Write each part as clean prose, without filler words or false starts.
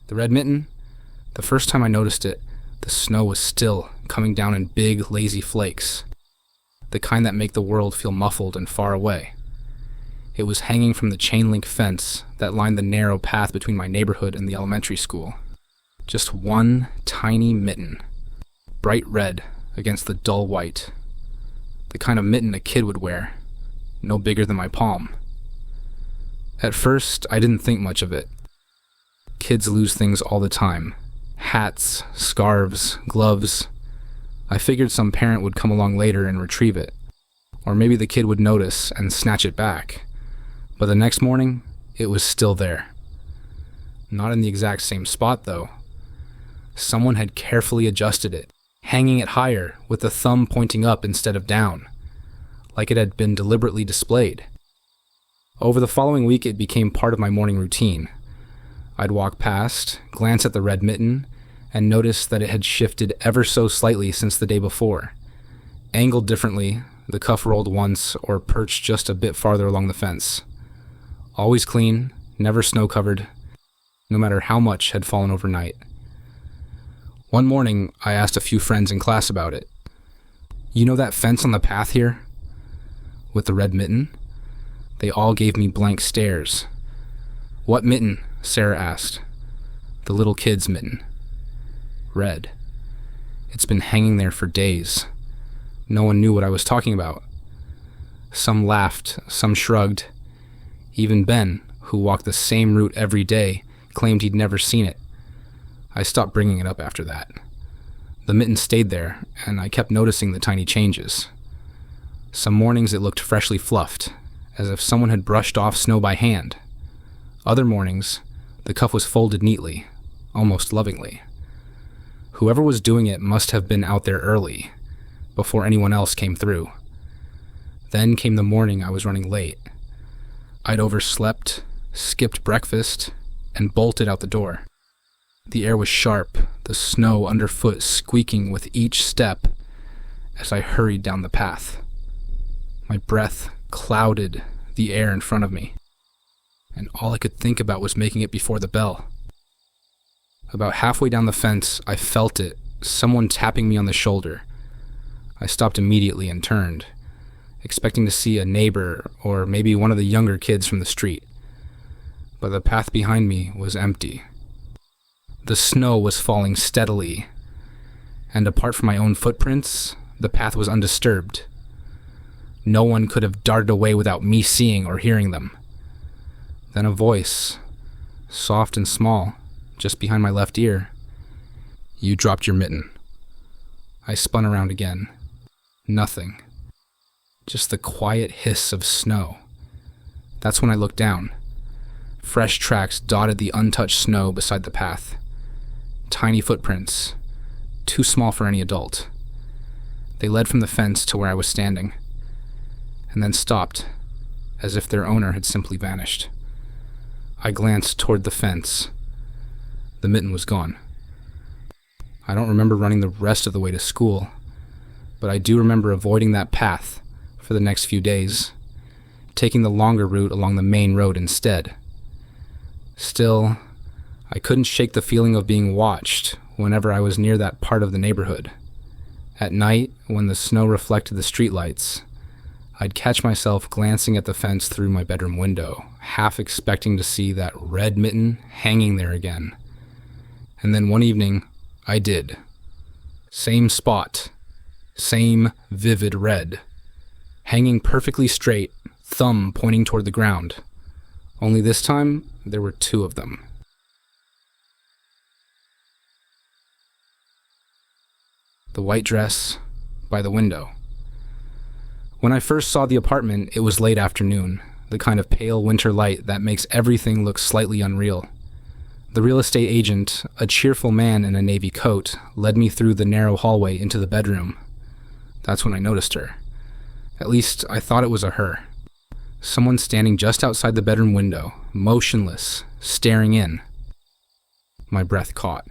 The Red Mitten, the first time I noticed it, the snow was still coming down in big, lazy flakes, the kind that make the world feel muffled and far away. It was hanging from the chain-link fence that lined the narrow path between my neighborhood and the elementary school. Just one tiny mitten, bright red against the dull white. The kind of mitten a kid would wear, no bigger than my palm. At first, I didn't think much of it. Kids lose things all the time. Hats, scarves, gloves. I figured some parent would come along later and retrieve it. Or maybe the kid would notice and snatch it back. But the next morning, it was still there. Not in the exact same spot, though. Someone had carefully adjusted it, hanging it higher with the thumb pointing up instead of down, like it had been deliberately displayed. Over the following week, it became part of my morning routine. I'd walk past, glance at the Red Mitten, and notice that it had shifted ever so slightly since the day before. Angled differently, the cuff rolled once or perched just a bit farther along the fence. Always clean, never snow-covered, no matter how much had fallen overnight. One morning, I asked a few friends in class about it. "You know that fence on the path here? With the Red Mitten?" They all gave me blank stares. "What mitten?" Sarah asked. "The little kid's mitten. Red. It's been hanging there for days." No one knew what I was talking about. Some laughed, some shrugged. Even Ben, who walked the same route every day, claimed he'd never seen it. I stopped bringing it up after that. The mitten stayed there, and I kept noticing the tiny changes. Some mornings it looked freshly fluffed, as if someone had brushed off snow by hand. Other mornings, the cuff was folded neatly, almost lovingly. Whoever was doing it must have been out there early, before anyone else came through. Then came the morning I was running late. I'd overslept, skipped breakfast, and bolted out the door. The air was sharp, the snow underfoot squeaking with each step as I hurried down the path. My breath clouded the air in front of me, and all I could think about was making it before the bell. About halfway down the fence, I felt it, someone tapping me on the shoulder. I stopped immediately and turned, expecting to see a neighbor or maybe one of the younger kids from the street. But the path behind me was empty. The snow was falling steadily, and apart from my own footprints, the path was undisturbed. No one could have darted away without me seeing or hearing them. Then a voice, soft and small, just behind my left ear. "You dropped your mitten." I spun around again. Nothing. Just the quiet hiss of snow. That's when I looked down. Fresh tracks dotted the untouched snow beside the path. Tiny footprints, too small for any adult. They led from the fence to where I was standing, and then stopped, as if their owner had simply vanished. I glanced toward the fence. The mitten was gone. I don't remember running the rest of the way to school, but I do remember avoiding that path for the next few days, taking the longer route along the main road instead. Still, I couldn't shake the feeling of being watched whenever I was near that part of the neighborhood. At night, when the snow reflected the streetlights, I'd catch myself glancing at the fence through my bedroom window, half expecting to see that red mitten hanging there again. And then one evening, I did. Same spot, same vivid red, hanging perfectly straight, thumb pointing toward the ground. Only this time, there were two of them. The white dress by the window. When I first saw the apartment, it was late afternoon, the kind of pale winter light that makes everything look slightly unreal. The real estate agent, a cheerful man in a navy coat, led me through the narrow hallway into the bedroom. That's when I noticed her. At least, I thought it was a her. Someone standing just outside the bedroom window, motionless, staring in. My breath caught.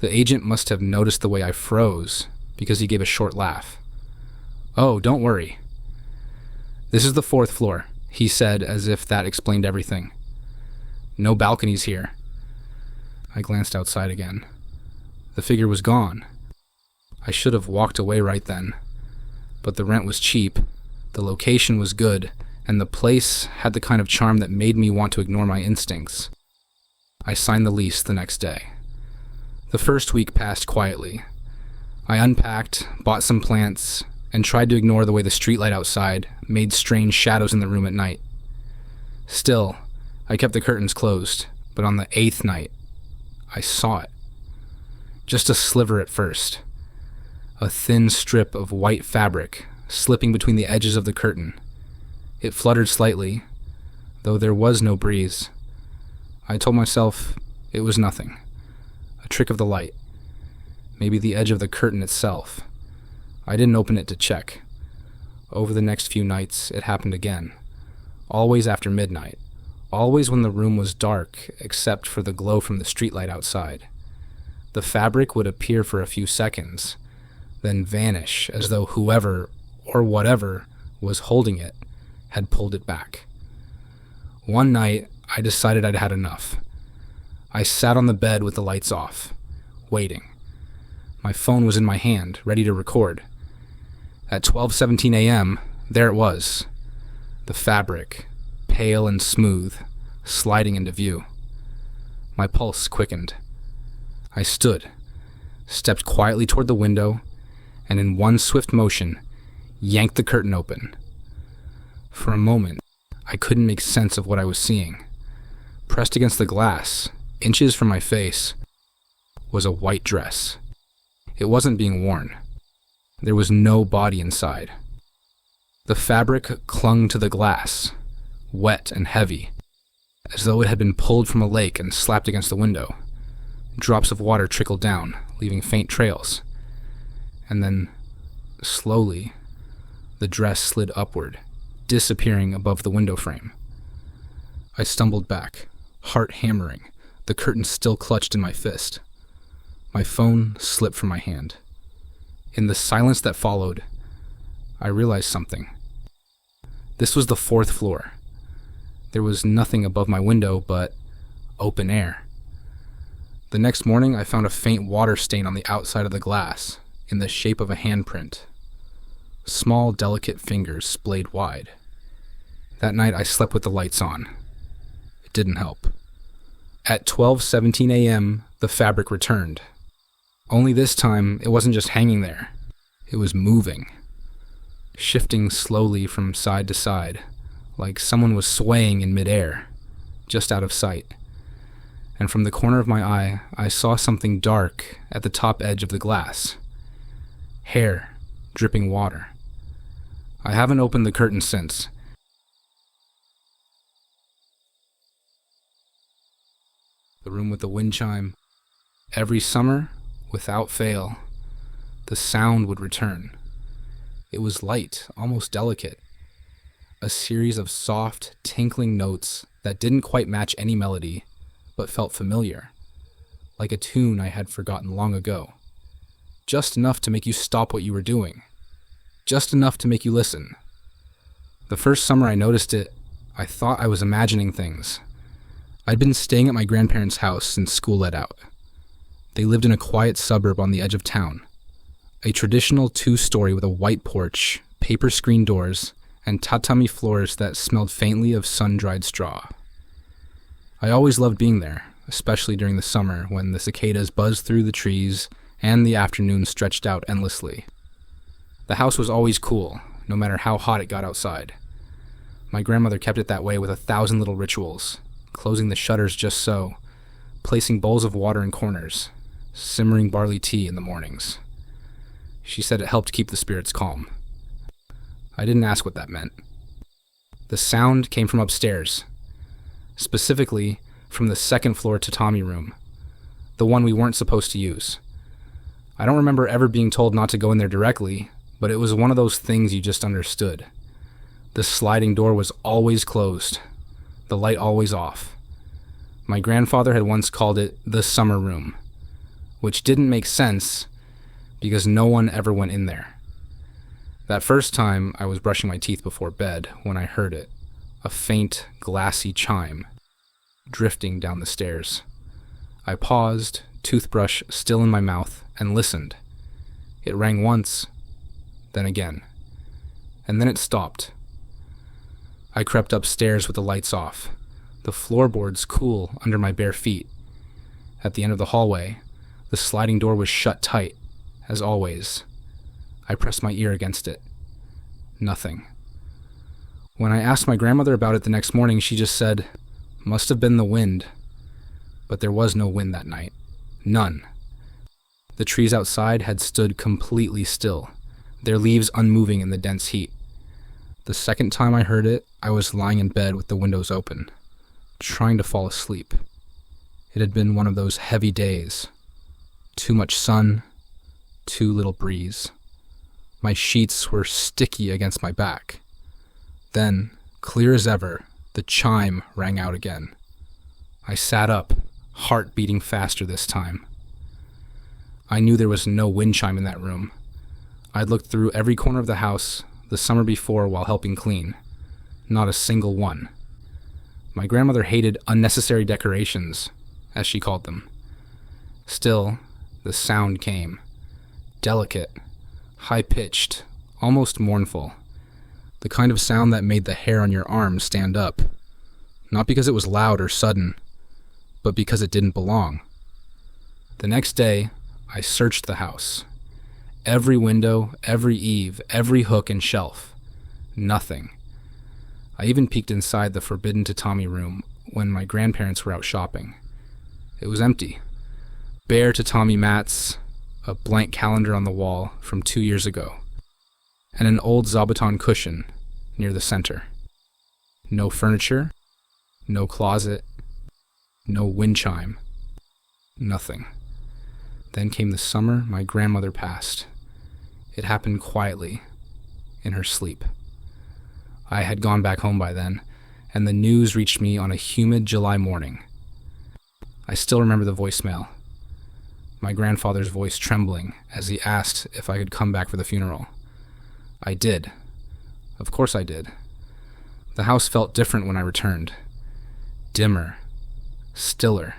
The agent must have noticed the way I froze, because he gave a short laugh. "Oh, don't worry. This is the 4th floor," he said, as if that explained everything. "No balconies here." I glanced outside again. The figure was gone. I should have walked away right then, but the rent was cheap, the location was good, and the place had the kind of charm that made me want to ignore my instincts. I signed the lease the next day. The first week passed quietly. I unpacked, bought some plants, and tried to ignore the way the streetlight outside made strange shadows in the room at night. Still, I kept the curtains closed, but on the 8th night, I saw it. Just a sliver at first. A thin strip of white fabric slipping between the edges of the curtain. It fluttered slightly, though there was no breeze. I told myself it was nothing. A trick of the light. Maybe the edge of the curtain itself. I didn't open it to check. Over the next few nights, it happened again. Always after midnight. Always when the room was dark, except for the glow from the streetlight outside. The fabric would appear for a few seconds, then vanish as though whoever, or whatever, was holding it had pulled it back. One night, I decided I'd had enough. I sat on the bed with the lights off, waiting. My phone was in my hand, ready to record. At 12:17 a.m., there it was. The fabric, pale and smooth, sliding into view. My pulse quickened. I stood, stepped quietly toward the window, and in one swift motion, yanked the curtain open. For a moment, I couldn't make sense of what I was seeing. Pressed against the glass, inches from my face, was a white dress. It wasn't being worn. There was no body inside. The fabric clung to the glass, wet and heavy, as though it had been pulled from a lake and slapped against the window. Drops of water trickled down, leaving faint trails. And then, slowly, the dress slid upward, disappearing above the window frame. I stumbled back, heart hammering, the curtain still clutched in my fist. My phone slipped from my hand. In the silence that followed, I realized something. This was the 4th floor. There was nothing above my window but open air. The next morning, I found a faint water stain on the outside of the glass, in the shape of a handprint. Small, delicate fingers splayed wide. That night, I slept with the lights on. It didn't help. At 12:17 a.m., the fabric returned. Only this time, it wasn't just hanging there. It was moving. Shifting slowly from side to side, like someone was swaying in midair, just out of sight. And from the corner of my eye, I saw something dark at the top edge of the glass. Hair, dripping water. I haven't opened the curtain since. The room with the wind chime. Every summer, without fail, the sound would return. It was light, almost delicate. A series of soft, tinkling notes that didn't quite match any melody, but felt familiar, like a tune I had forgotten long ago. Just enough to make you stop what you were doing. Just enough to make you listen. The first summer I noticed it, I thought I was imagining things. I'd been staying at my grandparents' house since school let out. They lived in a quiet suburb on the edge of town. A traditional 2-story with a white porch, paper screen doors, and tatami floors that smelled faintly of sun-dried straw. I always loved being there, especially during the summer when the cicadas buzzed through the trees and the afternoon stretched out endlessly. The house was always cool, no matter how hot it got outside. My grandmother kept it that way with 1,000 little rituals, closing the shutters just so, placing bowls of water in corners, simmering barley tea in the mornings. She said it helped keep the spirits calm. I didn't ask what that meant. The sound came from upstairs, specifically from the 2nd floor tatami room, the one we weren't supposed to use. I don't remember ever being told not to go in there directly, but it was one of those things you just understood. The sliding door was always closed, the light always off. My grandfather had once called it the summer room, which didn't make sense because no one ever went in there. That first time, I was brushing my teeth before bed when I heard it, a faint, glassy chime, drifting down the stairs. I paused, toothbrush still in my mouth, and listened. It rang once, then again, and then it stopped. I crept upstairs with the lights off, the floorboards cool under my bare feet. At the end of the hallway, the sliding door was shut tight, as always. I pressed my ear against it. Nothing. When I asked my grandmother about it the next morning, she just said, "Must have been the wind." But there was no wind that night. None. The trees outside had stood completely still, their leaves unmoving in the dense heat. The second time I heard it, I was lying in bed with the windows open, trying to fall asleep. It had been one of those heavy days. Too much sun, too little breeze. My sheets were sticky against my back. Then, clear as ever, the chime rang out again. I sat up, heart beating faster this time. I knew there was no wind chime in that room. I'd looked through every corner of the house the summer before while helping clean. Not a single one. My grandmother hated unnecessary decorations, as she called them. Still, the sound came. Delicate, high-pitched, almost mournful. The kind of sound that made the hair on your arms stand up. Not because it was loud or sudden, but because it didn't belong. The next day, I searched the house. Every window, every eave, every hook and shelf. Nothing. I even peeked inside the forbidden tatami room when my grandparents were out shopping. It was empty. Bare tatami mats, a blank calendar on the wall from 2 years ago, and an old zabuton cushion near the center. No furniture, no closet, no wind chime, nothing. Then came the summer my grandmother passed. It happened quietly, in her sleep. I had gone back home by then, and the news reached me on a humid July morning. I still remember the voicemail. My grandfather's voice trembling as he asked if I could come back for the funeral. I did. Of course I did. The house felt different when I returned. Dimmer. Stiller.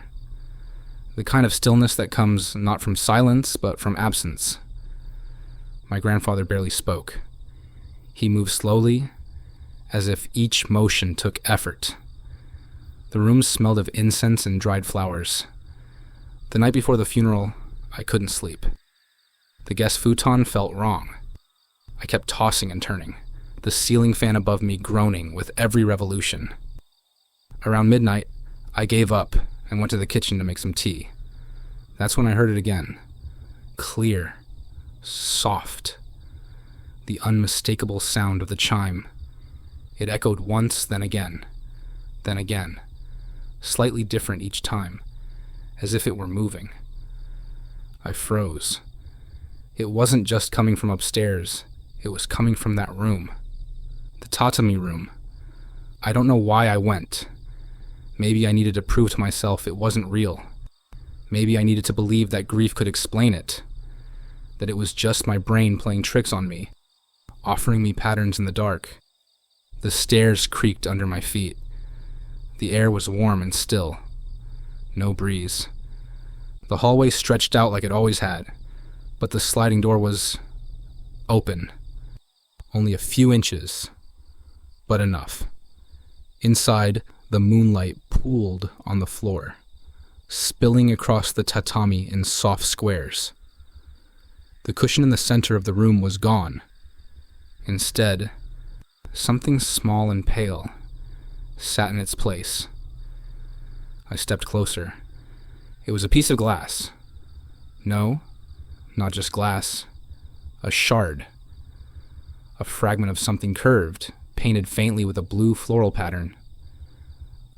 The kind of stillness that comes not from silence, but from absence. My grandfather barely spoke. He moved slowly, as if each motion took effort. The room smelled of incense and dried flowers. The night before the funeral, I couldn't sleep. The guest futon felt wrong. I kept tossing and turning, the ceiling fan above me groaning with every revolution. Around midnight, I gave up and went to the kitchen to make some tea. That's when I heard it again. Clear. Soft. The unmistakable sound of the chime. It echoed once, then again. Then again. Slightly different each time, as if it were moving. I froze. It wasn't just coming from upstairs. It was coming from that room. The tatami room. I don't know why I went. Maybe I needed to prove to myself it wasn't real. Maybe I needed to believe that grief could explain it. That it was just my brain playing tricks on me, offering me patterns in the dark. The stairs creaked under my feet. The air was warm and still. No breeze. The hallway stretched out like it always had, but the sliding door was open. Only a few inches, but enough. Inside, the moonlight pooled on the floor, spilling across the tatami in soft squares. The cushion in the center of the room was gone. Instead, something small and pale sat in its place. I stepped closer. It was a piece of glass. No, not just glass. A shard. A fragment of something curved, painted faintly with a blue floral pattern.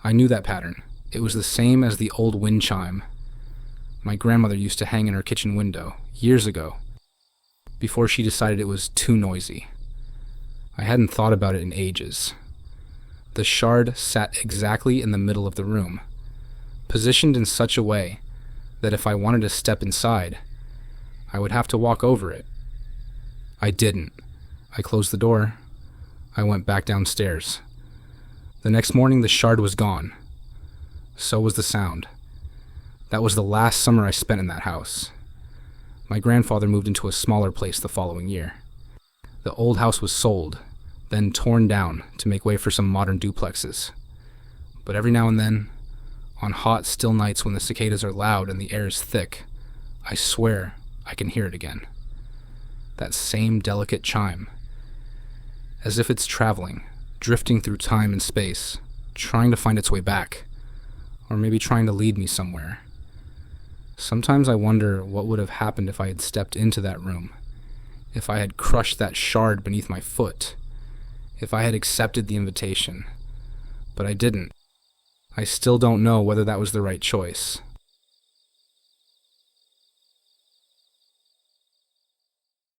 I knew that pattern. It was the same as the old wind chime my grandmother used to hang in her kitchen window, years ago, before she decided it was too noisy. I hadn't thought about it in ages. The shard sat exactly in the middle of the room, positioned in such a way that if I wanted to step inside, I would have to walk over it. I didn't. I closed the door. I went back downstairs. The next morning, the shard was gone. So was the sound. That was the last summer I spent in that house. My grandfather moved into a smaller place the following year. The old house was sold, then torn down to make way for some modern duplexes. But every now and then, on hot, still nights when the cicadas are loud and the air is thick, I swear I can hear it again. That same delicate chime. As if it's traveling, drifting through time and space, trying to find its way back, or maybe trying to lead me somewhere. Sometimes I wonder what would have happened if I had stepped into that room, if I had crushed that shard beneath my foot, if I had accepted the invitation. But I didn't. I still don't know whether that was the right choice.